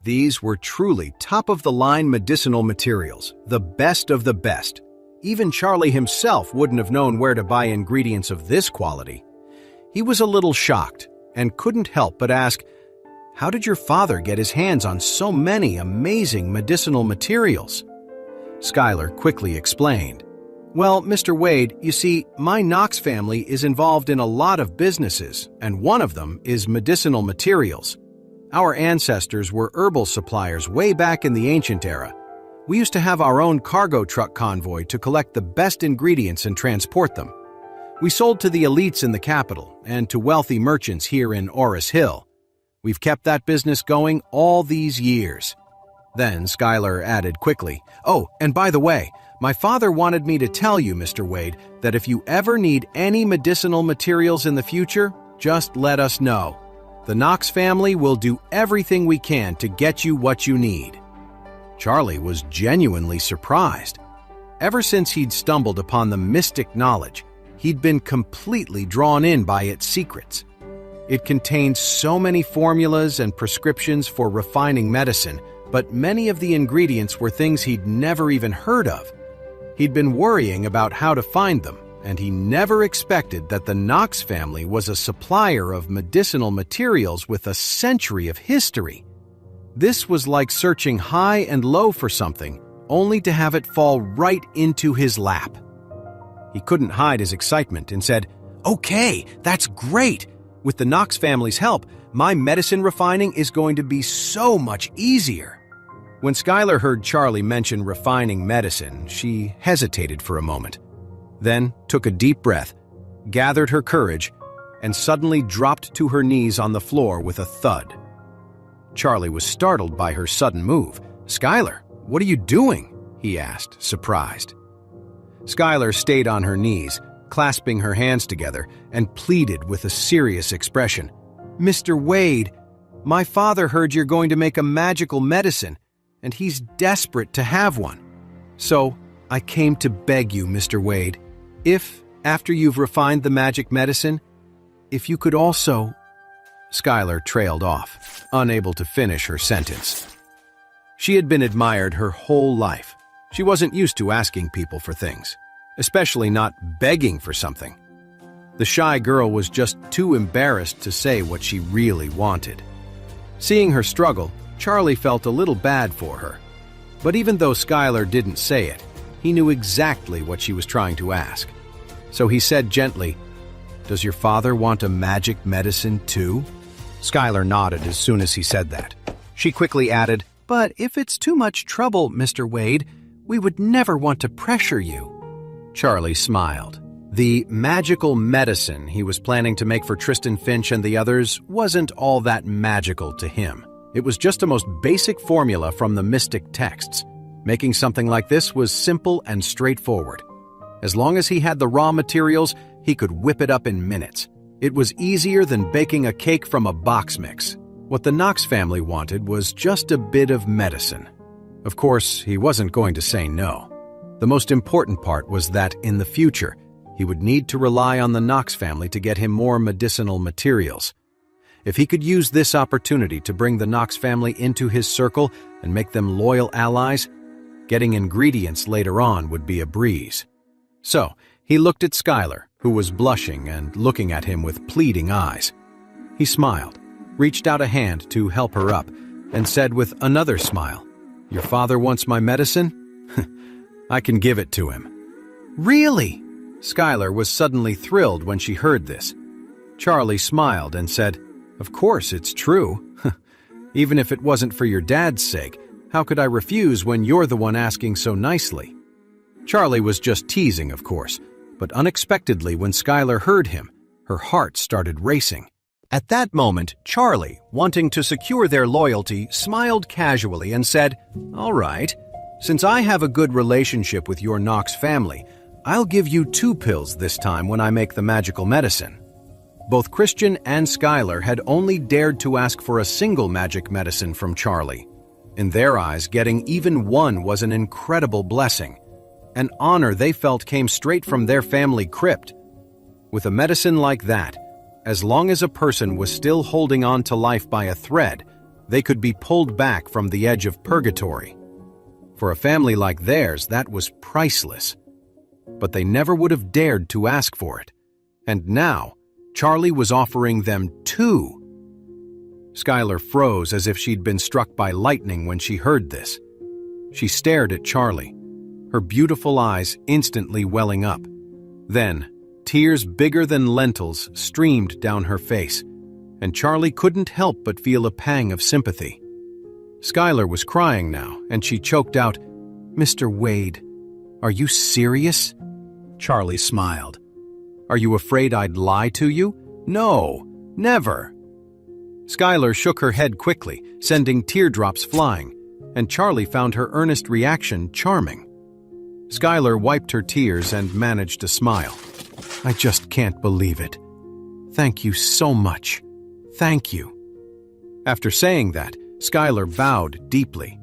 These were truly top-of-the-line medicinal materials, the best of the best. Even Charlie himself wouldn't have known where to buy ingredients of this quality. He was a little shocked and couldn't help but ask, "How did your father get his hands on so many amazing medicinal materials?" Skyler quickly explained. "Well, Mr. Wade, you see, my Knox family is involved in a lot of businesses, and one of them is medicinal materials. Our ancestors were herbal suppliers way back in the ancient era. We used to have our own cargo truck convoy to collect the best ingredients and transport them. We sold to the elites in the capital and to wealthy merchants here in Oris Hill. We've kept that business going all these years." Then Skyler added quickly, "Oh, and by the way, my father wanted me to tell you, Mr. Wade, that if you ever need any medicinal materials in the future, just let us know. The Knox family will do everything we can to get you what you need." Charlie was genuinely surprised. Ever since he'd stumbled upon the mystic knowledge, he'd been completely drawn in by its secrets. It contained so many formulas and prescriptions for refining medicine, but many of the ingredients were things he'd never even heard of. He'd been worrying about how to find them, and he never expected that the Knox family was a supplier of medicinal materials with a century of history. This was like searching high and low for something, only to have it fall right into his lap. He couldn't hide his excitement and said, "Okay, that's great! With the Knox family's help, my medicine refining is going to be so much easier." When Skyler heard Charlie mention refining medicine, she hesitated for a moment, then took a deep breath, gathered her courage, and suddenly dropped to her knees on the floor with a thud. Charlie was startled by her sudden move. "Skyler, what are you doing?" he asked, surprised. Skyler stayed on her knees, clasping her hands together, and pleaded with a serious expression. "Mr. Wade, my father heard you're going to make a magical medicine, and he's desperate to have one. So I came to beg you, Mr. Wade, if, after you've refined the magic medicine, if you could also—" Skyler trailed off, unable to finish her sentence. She had been admired her whole life. She wasn't used to asking people for things, especially not begging for something. The shy girl was just too embarrassed to say what she really wanted. Seeing her struggle, Charlie felt a little bad for her. But even though Skyler didn't say it, he knew exactly what she was trying to ask. So he said gently, "Does your father want a magic medicine too?" Skyler nodded as soon as he said that. She quickly added, "But if it's too much trouble, Mr. Wade, we would never want to pressure you." Charlie smiled. The magical medicine he was planning to make for Tristan Finch and the others wasn't all that magical to him. It was just a most basic formula from the mystic texts. Making something like this was simple and straightforward. As long as he had the raw materials, he could whip it up in minutes. It was easier than baking a cake from a box mix. What the Knox family wanted was just a bit of medicine. Of course, he wasn't going to say no. The most important part was that, in the future, he would need to rely on the Knox family to get him more medicinal materials. If he could use this opportunity to bring the Knox family into his circle and make them loyal allies, getting ingredients later on would be a breeze. So, he looked at Skyler, who was blushing and looking at him with pleading eyes. He smiled, reached out a hand to help her up, and said with another smile, "Your father wants my medicine? I can give it to him." "Really?" Skyler was suddenly thrilled when she heard this. Charlie smiled and said, "Of course it's true. Even if it wasn't for your dad's sake, how could I refuse when you're the one asking so nicely?" Charlie was just teasing, of course, but unexpectedly when Skyler heard him, her heart started racing. At that moment, Charlie, wanting to secure their loyalty, smiled casually and said, "All right, since I have a good relationship with your Knox family, I'll give you 2 pills this time when I make the magical medicine." Both Christian and Skyler had only dared to ask for a single magic medicine from Charlie. In their eyes, getting even one was an incredible blessing, an honor they felt came straight from their family crypt. With a medicine like that, as long as a person was still holding on to life by a thread, they could be pulled back from the edge of purgatory. For a family like theirs, that was priceless. But they never would have dared to ask for it. And now, Charlie was offering them 2. Skyler froze as if she'd been struck by lightning when she heard this. She stared at Charlie, her beautiful eyes instantly welling up. Then, tears bigger than lentils streamed down her face, and Charlie couldn't help but feel a pang of sympathy. Skyler was crying now, and she choked out, "Mr. Wade, are you serious?" Charlie smiled. "Are you afraid I'd lie to you? No, never." Skyler shook her head quickly, sending teardrops flying, and Charlie found her earnest reaction charming. Skyler wiped her tears and managed a smile. "I just can't believe it. Thank you so much. Thank you." After saying that, Skyler bowed deeply.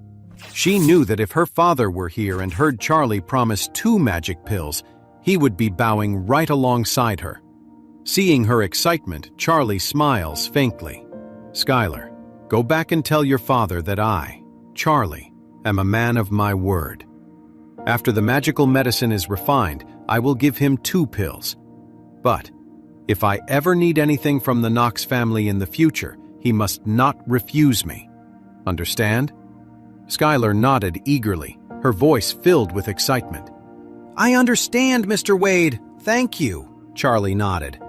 She knew that if her father were here and heard Charlie promise 2 magic pills, he would be bowing right alongside her. Seeing her excitement, Charlie smiles faintly. "Skyler, go back and tell your father that I, Charlie, am a man of my word. After the magical medicine is refined, I will give him 2 pills. But if I ever need anything from the Knox family in the future, he must not refuse me. Understand?" Skyler nodded eagerly, her voice filled with excitement. "I understand, Mr. Wade. Thank you," Charlie nodded.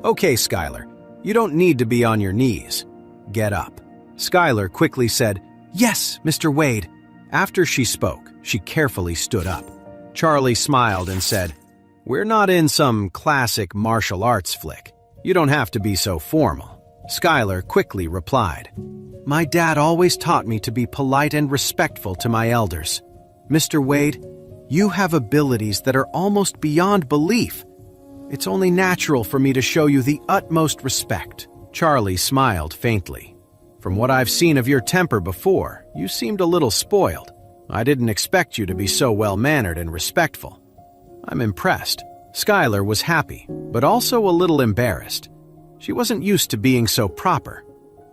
"Okay, Skyler, you don't need to be on your knees. Get up." Skyler quickly said, "Yes, Mr. Wade." After she spoke, she carefully stood up. Charlie smiled and said, "We're not in some classic martial arts flick. You don't have to be so formal." Skyler quickly replied, "My dad always taught me to be polite and respectful to my elders. Mr. Wade, you have abilities that are almost beyond belief. It's only natural for me to show you the utmost respect." Charlie smiled faintly. "From what I've seen of your temper before, you seemed a little spoiled. I didn't expect you to be so well-mannered and respectful. I'm impressed." Skyler was happy, but also a little embarrassed. She wasn't used to being so proper.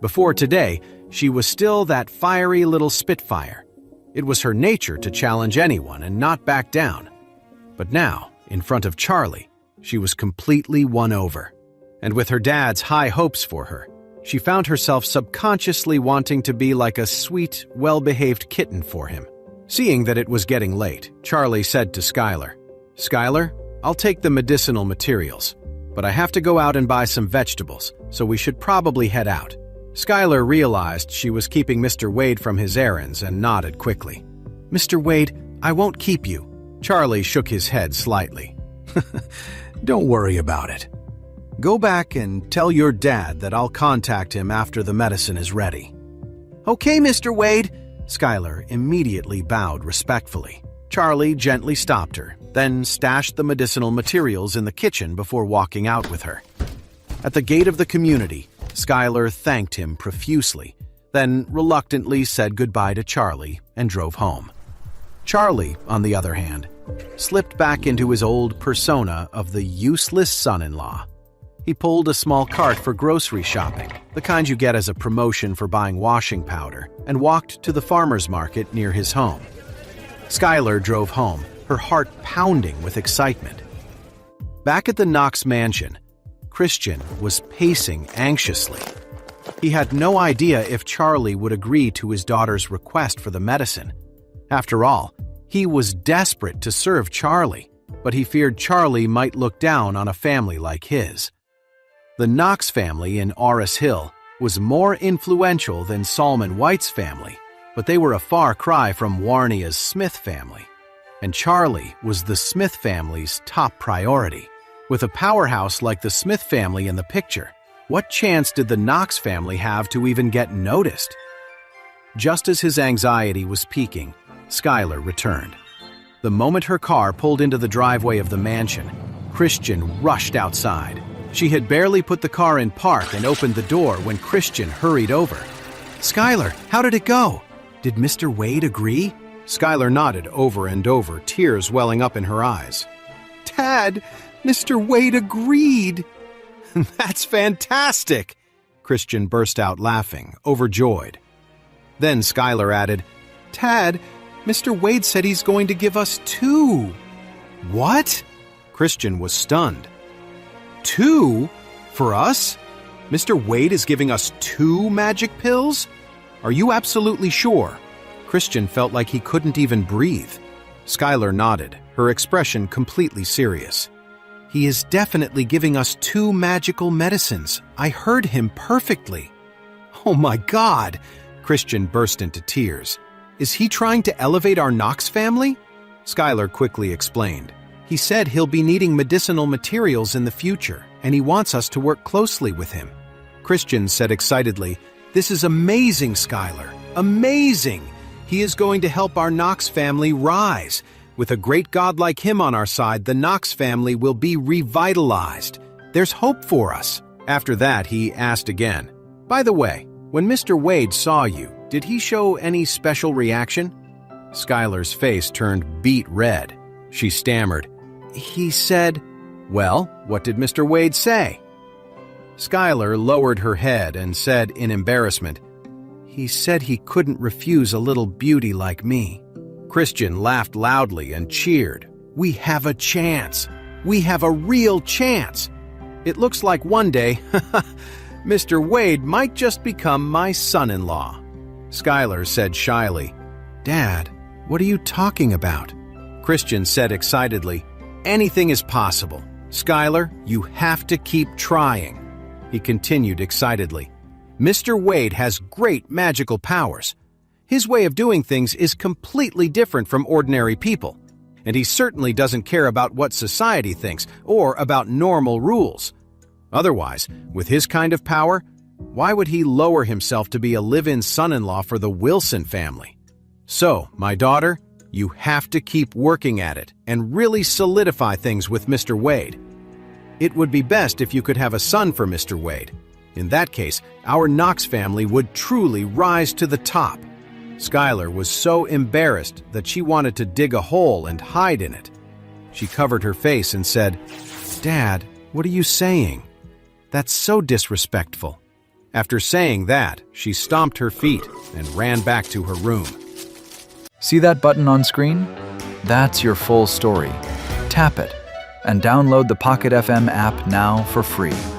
Before today, she was still that fiery little spitfire. It was her nature to challenge anyone and not back down. But now, in front of Charlie, she was completely won over. And with her dad's high hopes for her, she found herself subconsciously wanting to be like a sweet, well-behaved kitten for him. Seeing that it was getting late, Charlie said to Skyler, "Skyler, I'll take the medicinal materials, but I have to go out and buy some vegetables, so we should probably head out." Skyler realized she was keeping Mr. Wade from his errands and nodded quickly. "Mr. Wade, I won't keep you." Charlie shook his head slightly. "Don't worry about it. Go back and tell your dad that I'll contact him after the medicine is ready." "Okay, Mr. Wade." Skyler immediately bowed respectfully. Charlie gently stopped her, then stashed the medicinal materials in the kitchen before walking out with her. At the gate of the community, Skyler thanked him profusely, then reluctantly said goodbye to Charlie and drove home. Charlie, on the other hand, slipped back into his old persona of the useless son-in-law. He pulled a small cart for grocery shopping, the kind you get as a promotion for buying washing powder, and walked to the farmer's market near his home. Skyler drove home, her heart pounding with excitement. Back at the Knox mansion, Christian was pacing anxiously. He had no idea if Charlie would agree to his daughter's request for the medicine. After all, he was desperate to serve Charlie, but he feared Charlie might look down on a family like his. The Knox family in Orris Hill was more influential than Salmon White's family, but they were a far cry from Warnia's Smith family. And Charlie was the Smith family's top priority. With a powerhouse like the Smith family in the picture, what chance did the Knox family have to even get noticed? Just as his anxiety was peaking, Skyler returned. The moment her car pulled into the driveway of the mansion, Christian rushed outside. She had barely put the car in park and opened the door when Christian hurried over. "Skyler, how did it go? Did Mr. Wade agree?" Skyler nodded over and over, tears welling up in her eyes. "Dad, Mr. Wade agreed." "That's fantastic!" Christian burst out laughing, overjoyed. Then Skyler added, "Tad, Mr. Wade said he's going to give us 2. What? Christian was stunned. 2? For us? Mr. Wade is giving us 2 magic pills? Are you absolutely sure? Christian felt like he couldn't even breathe. Skyler nodded, her expression completely serious. He is definitely giving us 2 magical medicines. I heard him perfectly. Oh my God! Christian burst into tears. Is he trying to elevate our Knox family? Skyler quickly explained. He said he'll be needing medicinal materials in the future, and he wants us to work closely with him. Christian said excitedly, "This is amazing, Skyler. Amazing! He is going to help our Knox family rise. With a great God like him on our side, the Knox family will be revitalized. There's hope for us." After that, he asked again, "By the way, when Mr. Wade saw you, did he show any special reaction?" Skyler's face turned beet red. She stammered, "He said..." "Well, what did Mr. Wade say?" Skyler lowered her head and said in embarrassment, "He said he couldn't refuse a little beauty like me." Christian laughed loudly and cheered. "We have a chance. We have a real chance. It looks like one day, Mr. Wade might just become my son-in-law." Skyler said shyly, "Dad, what are you talking about?" Christian said excitedly, "Anything is possible. Skyler, you have to keep trying." He continued excitedly, "Mr. Wade has great magical powers. His way of doing things is completely different from ordinary people, and he certainly doesn't care about what society thinks or about normal rules. Otherwise, with his kind of power, why would he lower himself to be a live-in son-in-law for the Wilson family? So, my daughter, you have to keep working at it and really solidify things with Mr. Wade. It would be best if you could have a son for Mr. Wade. In that case, our Knox family would truly rise to the top." Skyler was so embarrassed that she wanted to dig a hole and hide in it. She covered her face and said, "Dad, what are you saying? That's so disrespectful." After saying that, she stomped her feet and ran back to her room. See that button on screen? That's your full story. Tap it and download the Pocket FM app now for free.